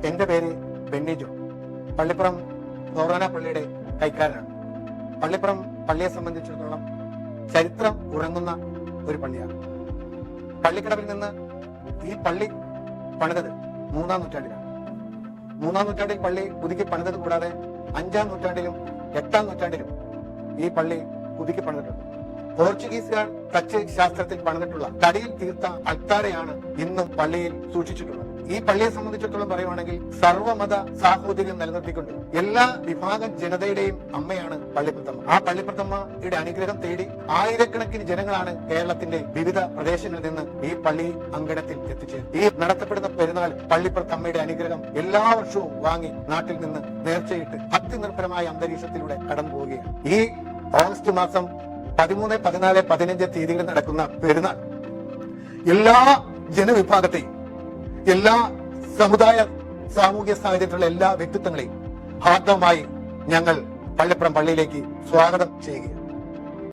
എന്റെ പേര് ബെന്നിജോ. പള്ളിപ്പുറം ഫൊറോന പള്ളിയുടെ കൈക്കാരനാണ്. പള്ളിപ്പുറം പള്ളിയെ സംബന്ധിച്ചിടത്തോളം ചരിത്രം ഉറങ്ങുന്ന ഒരു പള്ളിയാണ്. പള്ളിക്കടവിൽ നിന്ന് ഈ പള്ളി പണിതത് 3-ാം നൂറ്റാണ്ടിലാണ്. 3-ാം നൂറ്റാണ്ടിൽ പള്ളി പുതുക്കി പണിതത് കൂടാതെ 5-ാം നൂറ്റാണ്ടിലും 8-ാം നൂറ്റാണ്ടിലും ഈ പള്ളി പുതുക്കി പണിതിട്ടുണ്ട്. പോർച്ചുഗീസുകാർ ടച്ച് ശാസ്ത്രത്തിൽ പണിതിട്ടുള്ള തടിയിൽ തീർത്ത അൾത്താരയാണ് ഇന്നും പള്ളിയിൽ സൂക്ഷിച്ചിട്ടുള്ളത്. ഈ പള്ളിയെ സംബന്ധിച്ചിടത്തോളം പറയുവാണെങ്കിൽ സർവ്വമത സാഹോദര്യം നിലനിർത്തിക്കൊണ്ട് എല്ലാ വിഭാഗം ജനതയുടെയും അമ്മയാണ് പള്ളിപ്രത്തമ്മ. ആ പള്ളിപ്രത്തമ്മയുടെ അനുഗ്രഹം തേടി ആയിരക്കണക്കിന് ജനങ്ങളാണ് കേരളത്തിന്റെ വിവിധ പ്രദേശങ്ങളിൽ നിന്ന് ഈ പള്ളി അങ്കണത്തിൽ എത്തിച്ചേരുന്നത്. ഈ നടത്തപ്പെടുന്ന പെരുന്നാൾ പള്ളിപ്രത്തമ്മയുടെ അനുഗ്രഹം എല്ലാ വർഷവും വാങ്ങി നാട്ടിൽ നിന്ന് നേർച്ചയിട്ട് ഭക്തിനിർഭരമായ അന്തരീക്ഷത്തിലൂടെ കടന്നു പോവുകയാണ്. ഈ ഓഗസ്റ്റ് മാസം 13, 14, 15 തീയതികളിൽ നടക്കുന്ന പെരുന്നാൾ എല്ലാ ജനവിഭാഗത്തെയും, എല്ലാ സമുദായ സാമൂഹ്യ സാഹചര്യത്തിലുള്ള എല്ലാ വ്യക്തിത്വങ്ങളെയും ഹാർദവമായി ഞങ്ങൾ പള്ളിപ്പുറം പള്ളിയിലേക്ക് സ്വാഗതം ചെയ്യുകയാണ്.